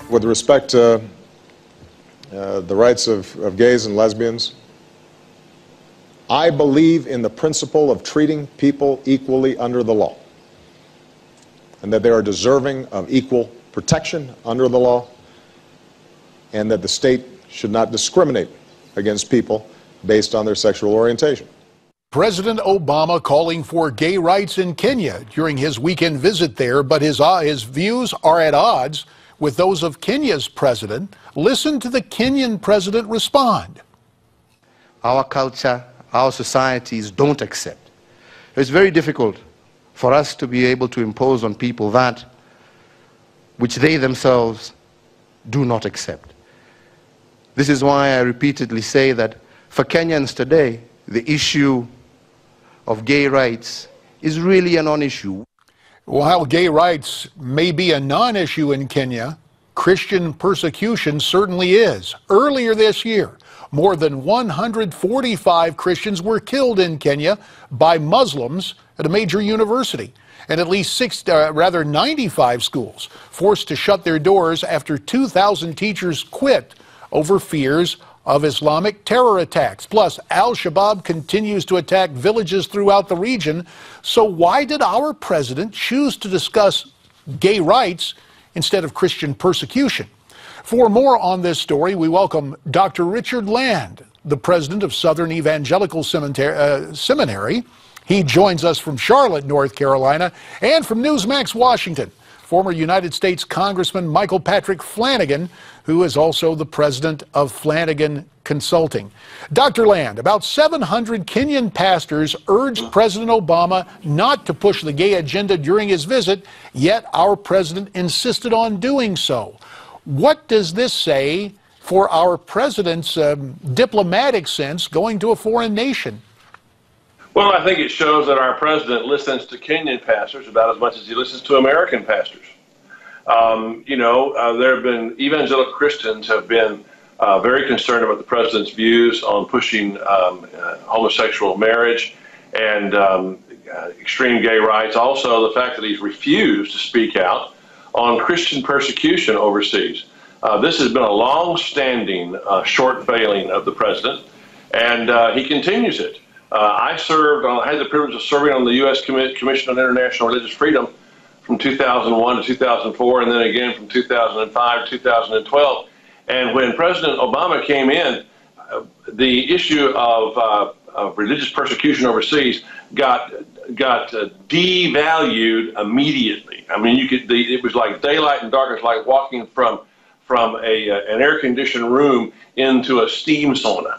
With respect to the rights of gays and lesbians, I believe in the principle of treating people equally under the law, and that they are deserving of equal protection under the law, and that the state should not discriminate against people based on their sexual orientation. President Obama calling for gay rights in Kenya during his weekend visit there, but his views are at odds with those of Kenya's president. Listen to the Kenyan president respond. Our culture, our societies don't accept. It's very difficult for us to be able to impose on people that which they themselves do not accept. This is why I repeatedly say that for Kenyans today, the issue of gay rights is really a non-issue. While gay rights may be a non-issue in Kenya, Christian persecution certainly is. Earlier this year, more than 145 Christians were killed in Kenya by Muslims at a major university, and at least 95 schools forced to shut their doors after 2,000 teachers quit over fears of Islamic terror attacks. Plus, Al-Shabaab continues to attack villages throughout the region. So why did our president choose to discuss gay rights instead of Christian persecution? For more on this story, we welcome Dr. Richard Land, the president of Southern Evangelical Seminary. He joins us from Charlotte, North Carolina, and from Newsmax, Washington, former United States Congressman Michael Patrick Flanagan, who is also the president of Flanagan Consulting. Dr. Land, about 700 Kenyan pastors urged President Obama not to push the gay agenda during his visit, yet our president insisted on doing so. What does this say for our president's diplomatic sense going to a foreign nation? Well, I think it shows that our president listens to Kenyan pastors about as much as he listens to American pastors. There have been evangelical Christians have been very concerned about the president's views on pushing homosexual marriage and extreme gay rights. Also, the fact that he's refused to speak out on Christian persecution overseas. This has been a long-standing short failing of the president, and he continues it. I had the privilege of serving on the U.S. Commission on International Religious Freedom from 2001 to 2004, and then again from 2005 to 2012. And when President Obama came in, the issue of religious persecution overseas got devalued immediately. I mean, it was like daylight and darkness, like walking from an air-conditioned room into a steam sauna.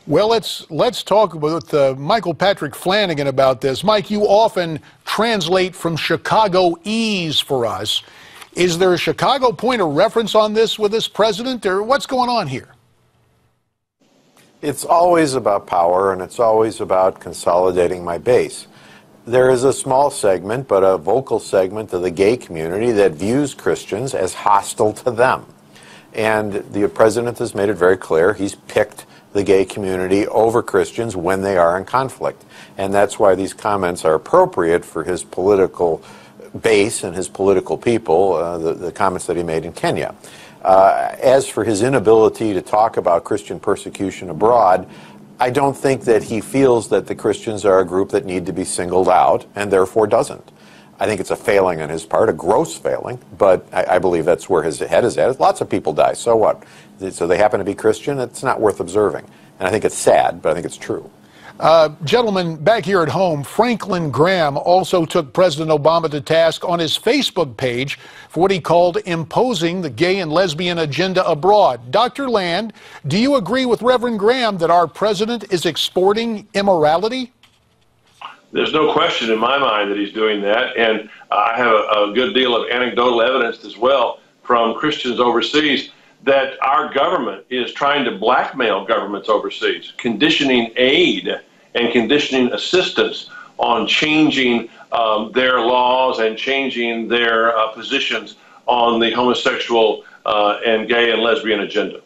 Well, let's talk with Michael Patrick Flanagan about this. Mike, you often translate from Chicagoese for us. Is there a Chicago point of reference on this with this president, or what's going on here? It's always about power, and it's always about consolidating my base. There is a small segment, but a vocal segment of the gay community that views Christians as hostile to them. And the president has made it very clear he's picked the gay community over Christians when they are in conflict. And that's why these comments are appropriate for his political base and his political people, the comments that he made in Kenya. As for his inability to talk about Christian persecution abroad, I don't think that he feels that the Christians are a group that need to be singled out, and therefore doesn't. I think it's a failing on his part, a gross failing, but I believe that's where his head is at. Lots of people die, so what? So they happen to be Christian, it's not worth observing. And I think it's sad, but I think it's true. Gentlemen, back here at home, Franklin Graham also took President Obama to task on his Facebook page for what he called imposing the gay and lesbian agenda abroad. Dr. Land, do you agree with Reverend Graham that our president is exporting immorality? There's no question in my mind that he's doing that, and I have a good deal of anecdotal evidence as well from Christians overseas that our government is trying to blackmail governments overseas, conditioning aid and conditioning assistance on changing their laws and changing their positions on the homosexual and gay and lesbian agenda.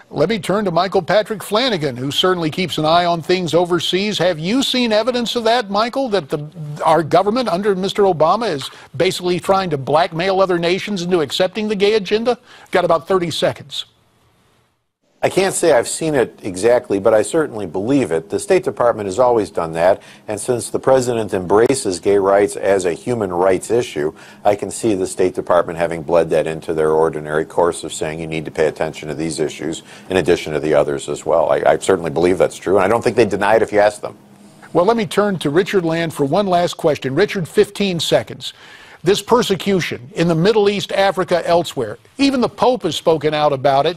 Let me turn to Michael Patrick Flanagan, who certainly keeps an eye on things overseas. Have you seen evidence of that, Michael, that our government under Mr. Obama is basically trying to blackmail other nations into accepting the gay agenda? Got about 30 seconds. I can't say I've seen it exactly, but I certainly believe it. The State Department has always done that, and since the President embraces gay rights as a human rights issue, I can see the State Department having bled that into their ordinary course of saying you need to pay attention to these issues in addition to the others as well. I certainly believe that's true, and I don't think they'd deny it if you asked them. Well, let me turn to Richard Land for one last question. Richard, 15 seconds. This persecution in the Middle East, Africa, elsewhere, even the Pope has spoken out about it,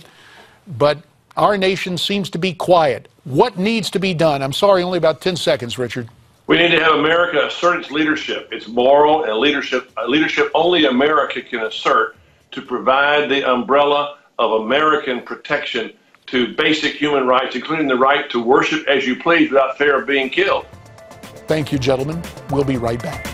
but our nation seems to be quiet. What needs to be done? I'm sorry, only about 10 seconds, Richard. We need to have America assert its leadership. It's moral and leadership only America can assert to provide the umbrella of American protection to basic human rights, including the right to worship as you please without fear of being killed. Thank you, gentlemen. We'll be right back.